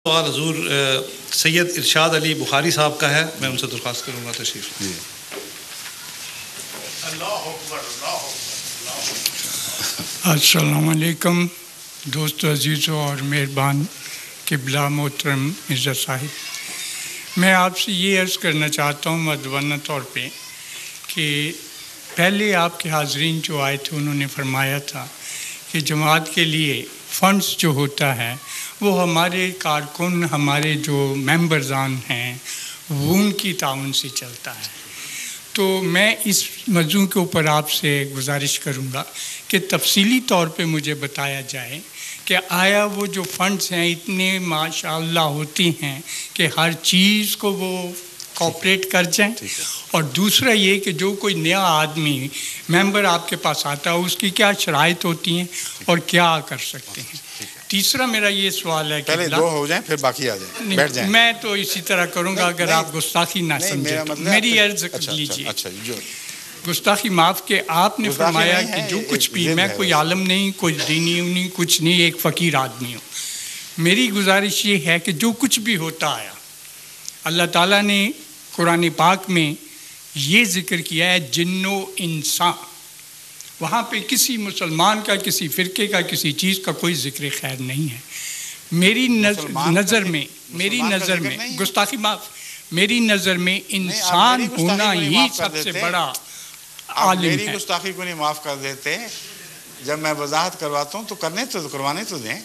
سوال حضور سید ارشاد علی بخاری صاحب کا ہے، میں ان سے درخواست کروں گا تشریف. السلام علیکم دوستو عزیزوں اور مہربان قبلہ محترم مرزا صاحب، میں آپ سے یہ عرض کرنا چاہتا ہوں مدونہ طور پہ کہ پہلے آپ کے حاضرین جو آئے تھے انہوں نے فرمایا تھا کہ جماعت کے لیے فنڈز جو ہوتا ہے وہ ہمارے کارکن، ہمارے جو ممبرزان ہیں وہ ان کی تعاون سے چلتا ہے. تو میں اس موضوع کے اوپر آپ سے گزارش کروں گا کہ تفصیلی طور پہ مجھے بتایا جائے کہ آیا وہ جو فنڈز ہیں اتنے ماشاءاللہ ہوتی ہیں کہ ہر چیز کو وہ کوپریٹ کر جائیں، اور دوسرا یہ کہ جو کوئی نیا آدمی ممبر آپ کے پاس آتا ہے اس کی کیا شرائط ہوتی ہیں اور کیا کر سکتے ہیں. تیسرا میرا یہ سوال ہے کہ پہلے دو ہو جائیں پھر باقی آ جائیں، بیٹھ جائیں. میں تو اسی طرح کروں گا اگر آپ گستاخی نہ سمجھیں تو میری عرض لیجیے. گستاخی معاف کہ آپ نے فرمایا کہ جو کچھ بھی، میں کوئی عالم نہیں، کوئی دینی نہیں، کچھ نہیں، ایک فقیر آدمی ہوں. میری گزارش یہ ہے کہ جو کچھ بھی ہوتا آیا اللہ تعالیٰ نے قرآن پاک میں یہ ذکر کیا ہے جن و انسان، وہاں پہ کسی مسلمان کا، کسی فرقے کا، کسی چیز کا کوئی ذکر خیر نہیں ہے. میری نظر میں گستاخی معاف، میری نظر میں انسان ہونا ہی سب سے بڑا عالم ہے. میری گستاخی کو نہیں معاف کر دیتے؟ جب میں وضاحت کرواتا ہوں تو کروانے تو دیں.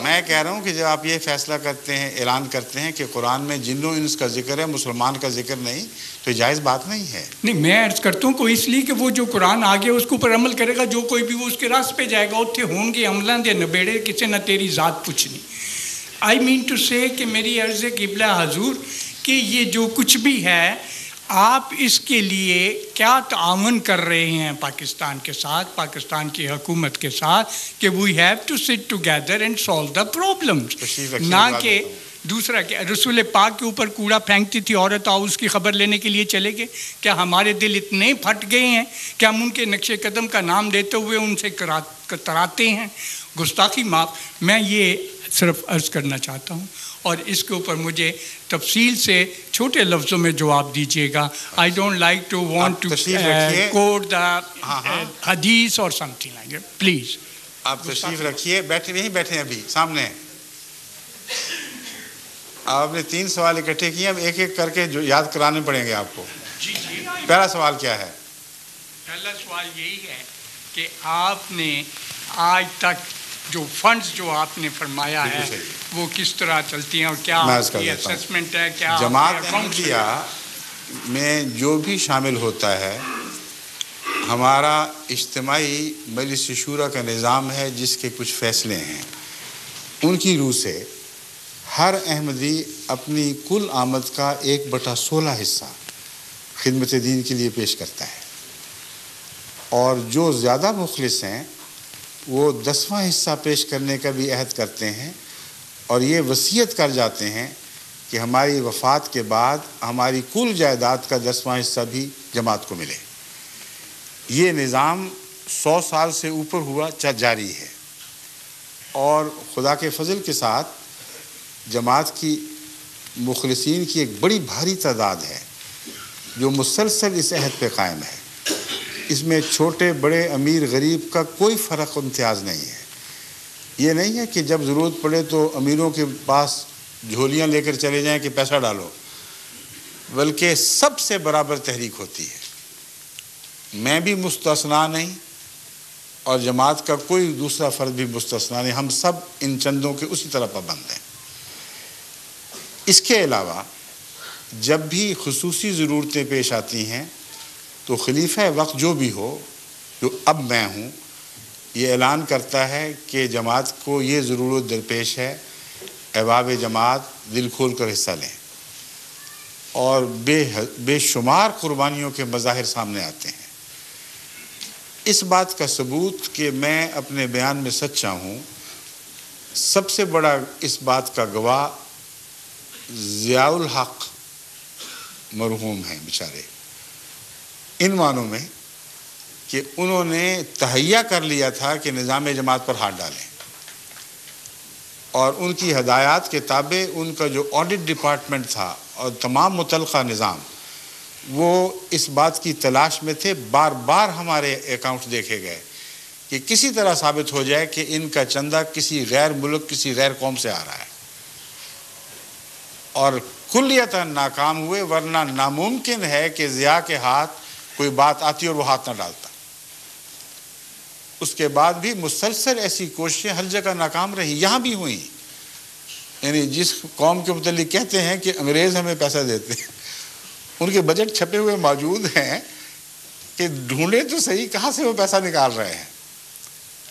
میں کہہ رہا ہوں کہ جب آپ یہ فیصلہ کرتے ہیں، اعلان کرتے ہیں کہ قرآن میں جن و انس کا ذکر ہے، مسلمان کا ذکر نہیں، تو یہ جائز بات نہیں ہے. نہیں، میں عرض کرتا ہوں کوئی اس لیے کہ وہ جو قرآن آگے اس کے اوپر عمل کرے گا، جو کوئی بھی وہ اس کے راست پہ جائے گا، اتھے ہوں گے عملہ دے نبیڑے کسی نہ تیری ذات پوچھنی. آئی مین ٹو سے کہ میری عرض قبلہ حضور کہ یہ جو کچھ بھی ہے آپ اس کے لیے کیا تعاون کر رہے ہیں پاکستان کے ساتھ، پاکستان کی حکومت کے ساتھ، کہ we have to sit together and solve the problems. نہ کہ دوسرا کہ رسول پاک کے اوپر کوڑا پھینکتی تھی عورت، آؤ اس کی خبر لینے کے لیے چلے گئے. کیا ہمارے دل اتنے پھٹ گئے ہیں کہ ہم ان کے نقش قدم کا نام دیتے ہوئے ان سے کتراتے ہیں؟ گستاخی معاف، میں یہ صرف عرض کرنا چاہتا ہوں اور اس کے اوپر مجھے تفصیل سے چھوٹے لفظوں میں جواب دیجیے گا. I don't like to want to quote the حدیث اور something like that, please. آپ تشریف رکھیے، بیٹھے نہیں بیٹھے ابھی سامنے. آپ نے 3 سوال اکٹھے کیے، اب ایک ایک کر کے جو یاد کرانے پڑیں گے آپ کو. جی جی. پہلا سوال کیا ہے؟ پہلا سوال یہی ہے کہ آپ نے آج تک جو فنڈز جو آپ نے فرمایا ہے وہ کس طرح چلتی ہیں اور کیا اسسمنٹ ہے، کیا جماعت احمدیہ میں جو بھی شامل ہوتا ہے ہمارا اجتماعی مجلس شورا کا نظام ہے جس کے کچھ فیصلے ہیں، ان کی روح سے ہر احمدی اپنی کل آمد کا 1/16 حصہ خدمت دین کے لیے پیش کرتا ہے، اور جو زیادہ مخلص ہیں وہ 10واں حصہ پیش کرنے کا بھی عہد کرتے ہیں، اور یہ وصیت کر جاتے ہیں کہ ہماری وفات کے بعد ہماری کل جائیداد کا 10واں حصہ بھی جماعت کو ملے. یہ نظام 100 سال سے اوپر ہوا جاری ہے، اور خدا کے فضل کے ساتھ جماعت کی مخلصین کی ایک بڑی بھاری تعداد ہے جو مسلسل اس عہد پہ قائم ہے. اس میں چھوٹے بڑے، امیر غریب کا کوئی فرق امتیاز نہیں ہے. یہ نہیں ہے کہ جب ضرورت پڑے تو امیروں کے پاس جھولیاں لے کر چلے جائیں کہ پیسہ ڈالو، بلکہ سب سے برابر تحریک ہوتی ہے. میں بھی مستثنا نہیں اور جماعت کا کوئی دوسرا فرد بھی مستثنا نہیں، ہم سب ان چندوں کے اسی طرح پابند ہیں. اس کے علاوہ جب بھی خصوصی ضرورتیں پیش آتی ہیں تو خلیفہ وقت جو بھی ہو، جو اب میں ہوں، یہ اعلان کرتا ہے کہ جماعت کو یہ ضرورت درپیش ہے، احباب جماعت دل کھول کر حصہ لیں، اور بے شمار قربانیوں کے مظاہر سامنے آتے ہیں. اس بات کا ثبوت کہ میں اپنے بیان میں سچا ہوں، سب سے بڑا اس بات کا گواہ ضیاء الحق مرحوم ہیں بیچارے، ان معنوں میں کہ انہوں نے تہیہ کر لیا تھا کہ نظام جماعت پر ہاتھ ڈالیں. اور ان کی ہدایات کے تابع ان کا جو آڈٹ ڈپارٹمنٹ تھا اور تمام متعلقہ نظام وہ اس بات کی تلاش میں تھے. بار بار ہمارے اکاؤنٹ دیکھے گئے کہ کسی طرح ثابت ہو جائے کہ ان کا چندہ کسی غیر ملک کسی غیر قوم سے آ رہا ہے, اور کلیتاً ناکام ہوئے, ورنہ ناممکن ہے کہ ضیاء کے ہاتھ کوئی بات آتی اور وہ ہاتھ نہ ڈالتا. اس کے بعد بھی مسلسل ایسی کوششیں ہر جگہ ناکام رہیں, یہاں بھی ہوئیں. یعنی جس قوم کے متعلق کہتے ہیں کہ انگریز ہمیں پیسہ دیتے ہیں, ان کے بجٹ چھپے ہوئے موجود ہیں کہ ڈھونڈے تو صحیح کہاں سے وہ پیسہ نکال رہے ہیں.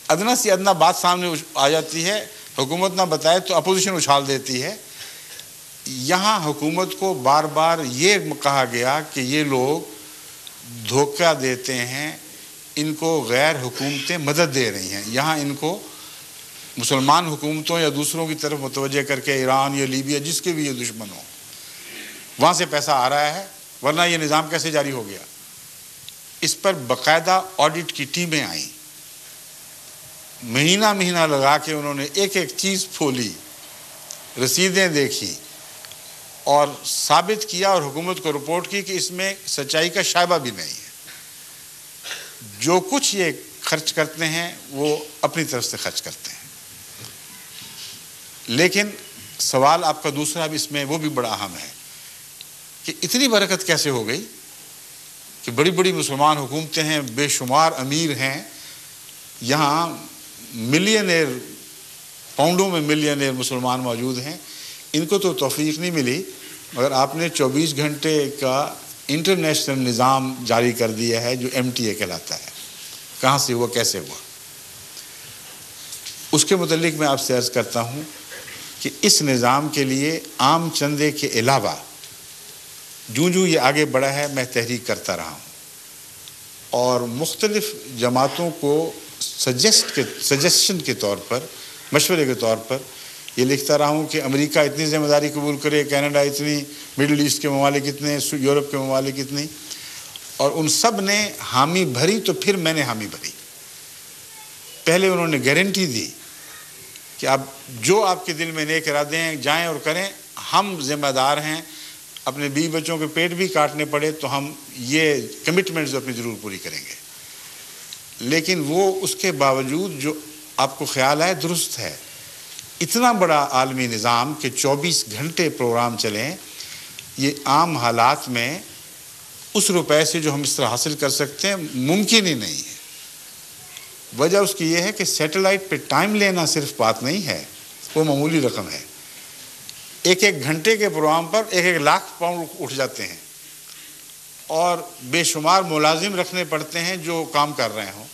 ادنا سی ادنا بات سامنے آ جاتی ہے, حکومت نہ بتائے تو اپوزیشن اچھال دیتی ہے. یہاں حکومت کو بار بار یہ کہا گیا کہ یہ لوگ دھوکہ دیتے ہیں, ان کو غیر حکومتیں مدد دے رہی ہیں. یہاں ان کو مسلمان حکومتوں یا دوسروں کی طرف متوجہ کر کے ایران یا لیبیا جس کے بھی یہ دشمن ہوں وہاں سے پیسہ آ رہا ہے, ورنہ یہ نظام کیسے جاری ہو گیا. اس پر باقاعدہ آڈٹ کی ٹیمیں آئیں, مہینہ مہینہ لگا کے انہوں نے ایک ایک چیز پھولی, رسیدیں دیکھی اور ثابت کیا اور حکومت کو رپورٹ کی کہ اس میں سچائی کا شائبہ بھی نہیں ہے. جو کچھ یہ خرچ کرتے ہیں وہ اپنی طرف سے خرچ کرتے ہیں. لیکن سوال آپ کا دوسرا بھی اس میں وہ بھی بڑا اہم ہے کہ اتنی برکت کیسے ہو گئی کہ بڑی بڑی مسلمان حکومتیں ہیں, بے شمار امیر ہیں, یہاں ملینئر, پاؤنڈوں میں ملینئر مسلمان موجود ہیں. ان کو تو توفیق نہیں ملی, مگر آپ نے 24 گھنٹے کا انٹرنیشنل نظام جاری کر دیا ہے جو MTA کہلاتا ہے. کہاں سے ہوا, کیسے ہوا, اس کے متعلق میں آپ سے عرض کرتا ہوں کہ اس نظام کے لیے عام چندے کے علاوہ جو یہ آگے بڑھا ہے میں تحریک کرتا رہا ہوں, اور مختلف جماعتوں کو سجیشن کے طور پر, مشورے کے طور پر یہ لکھتا رہا ہوں کہ امریکہ اتنی ذمہ داری قبول کرے, کینیڈا اتنی, مڈل ایسٹ کے ممالک اتنے, یورپ کے ممالک اتنی, اور ان سب نے حامی بھری تو پھر میں نے حامی بھری. پہلے انہوں نے گارنٹی دی کہ آپ جو آپ کے دل میں نیک ارادے ہیں جائیں اور کریں, ہم ذمہ دار ہیں, اپنے بیوی بچوں کے پیٹ بھی کاٹنے پڑے تو ہم یہ کمٹمنٹس اپنی ضرور پوری کریں گے. لیکن وہ اس کے باوجود جو آپ کو خیال ہے درست ہے, اتنا بڑا عالمی نظام کہ 24 گھنٹے پروگرام چلیں, یہ عام حالات میں اس روپے سے جو ہم اس طرح حاصل کر سکتے ہیں ممکن ہی نہیں ہے. وجہ اس کی یہ ہے کہ سیٹلائٹ پہ ٹائم لینا صرف بات نہیں ہے, وہ معمولی رقم ہے. ایک ایک گھنٹے کے پروگرام پر 1 لاکھ پاؤنڈ اٹھ جاتے ہیں, اور بے شمار ملازم رکھنے پڑتے ہیں جو کام کر رہے ہوں.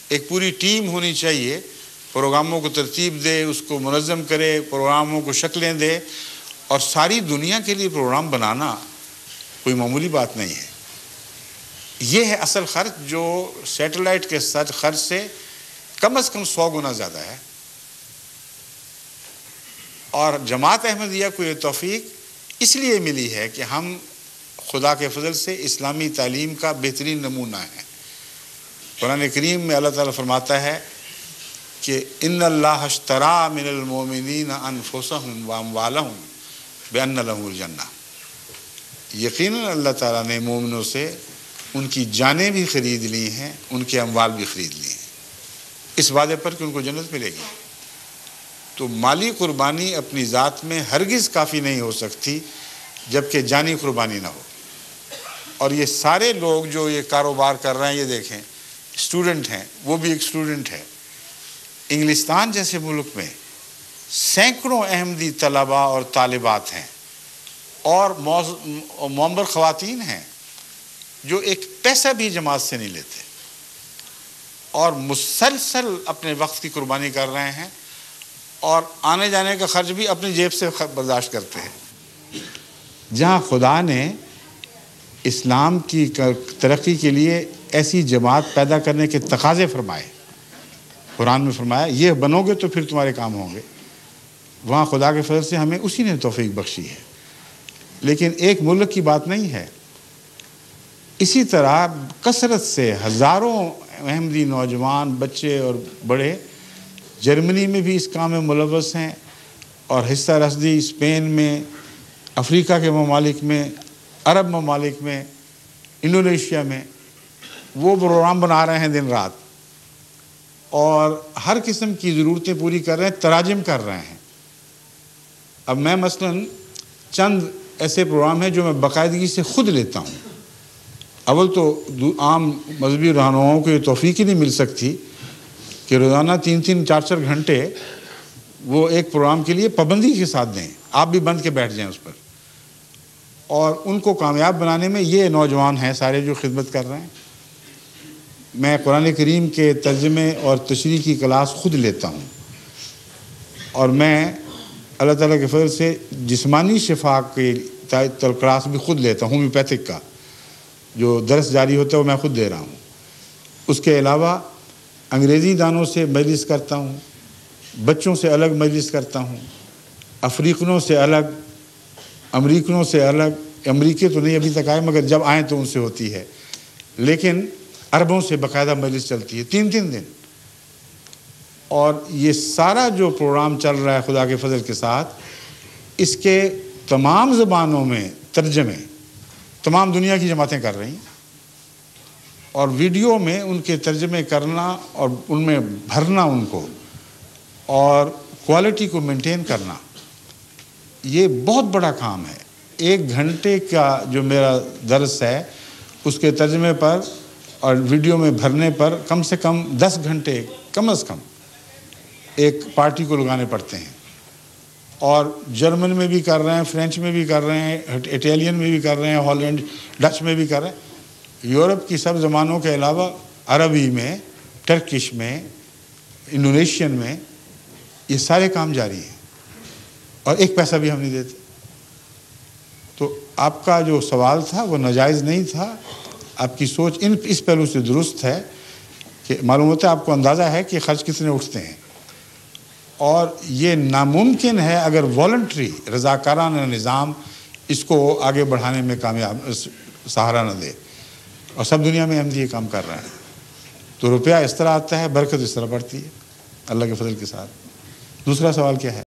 ایک پوری ٹیم ہونی چاہیے, پروگراموں کو ترتیب دے, اس کو منظم کرے, پروگراموں کو شکلیں دے, اور ساری دنیا کے لیے پروگرام بنانا کوئی معمولی بات نہیں ہے. یہ ہے اصل خرچ جو سیٹلائٹ کے خرچ سے کم از کم 100 گنا زیادہ ہے. اور جماعت احمدیہ کو یہ توفیق اس لیے ملی ہے کہ ہم خدا کے فضل سے اسلامی تعلیم کا بہترین نمونہ ہیں. قرآن کریم میں اللہ تعالیٰ فرماتا ہے کہ ان اللہ اشترا من المؤمنین انفسهم واموالهم بان لهم الجنہ. یقیناً اللہ تعالیٰ نے مومنوں سے ان کی جانیں بھی خرید لی ہیں, ان کے اموال بھی خرید لی ہیں, اس وعدے پر کہ ان کو جنت ملے گی. تو مالی قربانی اپنی ذات میں ہرگز کافی نہیں ہو سکتی جبکہ جانی قربانی نہ ہو. اور یہ سارے لوگ جو یہ کاروبار کر رہے ہیں, یہ دیکھیں اسٹوڈنٹ ہیں, وہ بھی ایک اسٹوڈنٹ ہے. انگلستان جیسے ملک میں سینکڑوں احمدی طلباء اور طالبات ہیں اور معمر خواتین ہیں جو ایک پیسہ بھی جماعت سے نہیں لیتے اور مسلسل اپنے وقت کی قربانی کر رہے ہیں, اور آنے جانے کا خرچ بھی اپنی جیب سے برداشت کرتے ہیں. جہاں خدا نے اسلام کی ترقی کے لیے ایسی جماعت پیدا کرنے کے تقاضے فرمائے, قرآن میں فرمایا یہ بنو گے تو پھر تمہارے کام ہوں گے, وہاں خدا کے فضل سے ہمیں اسی نے توفیق بخشی ہے. لیکن ایک ملک کی بات نہیں ہے, اسی طرح کثرت سے ہزاروں احمدی نوجوان, بچے اور بڑے جرمنی میں بھی اس کام میں ملوث ہیں, اور حصہ رسدی اسپین میں، افریقہ کے ممالک میں، عرب ممالک میں، انڈونیشیا میں وہ پروگرام بنا رہے ہیں دن رات، اور ہر قسم کی ضرورتیں پوری کر رہے ہیں، تراجم کر رہے ہیں۔ اب میں مثلاً چند ایسے پروگرام ہیں جو میں باقاعدگی سے خود لیتا ہوں۔ اول تو عام مذہبی رہنماؤں کو یہ توفیق ہی نہیں مل سکتی کہ روزانہ 3-4 گھنٹے وہ ایک پروگرام کے لیے پابندی کے ساتھ دیں، آپ بھی بند کے بیٹھ جائیں اس پر، اور ان کو کامیاب بنانے میں یہ نوجوان ہیں سارے جو خدمت کر رہے ہیں۔ میں قرآن کریم کے ترجمے اور تشریح کی کلاس خود لیتا ہوں، اور میں اللہ تعالیٰ کے فضل سے جسمانی شفا کی کلاس بھی خود لیتا ہوں، ہومیوپیتھک کا جو درس جاری ہوتا ہے وہ میں خود دے رہا ہوں۔ اس کے علاوہ انگریزی دانوں سے مجلس کرتا ہوں، بچوں سے الگ مجلس کرتا ہوں، افریقنوں سے الگ، امریکنوں سے الگ، امریکے تو نہیں ابھی تک آئے مگر جب آئیں تو ان سے ہوتی ہے، لیکن عربوں سے باقاعدہ مجلس چلتی ہے 3 دن۔ اور یہ سارا جو پروگرام چل رہا ہے خدا کے فضل کے ساتھ، اس کے تمام زبانوں میں ترجمے تمام دنیا کی جماعتیں کر رہی ہیں، اور ویڈیو میں ان کے ترجمے کرنا اور ان میں بھرنا ان کو، اور کوالٹی کو مینٹین کرنا، یہ بہت بڑا کام ہے۔ 1 گھنٹے کا جو میرا درس ہے اس کے ترجمے پر اور ویڈیو میں بھرنے پر کم سے کم 10 گھنٹے کم از کم ایک پارٹی کو لگانے پڑتے ہیں، اور جرمن میں بھی کر رہے ہیں، فرینچ میں بھی کر رہے ہیں، اٹیلین میں بھی کر رہے ہیں، ہالینڈ ڈچ میں بھی کر رہے ہیں، یورپ کی سب زبانوں کے علاوہ عربی میں، ٹرکش میں، انڈونیشین میں یہ سارے کام جاری ہیں، اور ایک پیسہ بھی ہم نہیں دیتے۔ تو آپ کا جو سوال تھا وہ ناجائز نہیں تھا، آپ کی سوچ اس پہلو سے درست ہے کہ معلوم ہوتا ہے آپ کو اندازہ ہے کہ خرچ کتنے اٹھتے ہیں، اور یہ ناممکن ہے اگر والنٹری رضاکارانہ نظام اس کو آگے بڑھانے میں کامیاب سہارا نہ دے، اور سب دنیا میں احمدی یہ کام کر رہے ہیں، تو روپیہ اس طرح آتا ہے، برکت اس طرح بڑھتی ہے اللہ کے فضل کے ساتھ۔ دوسرا سوال کیا ہے؟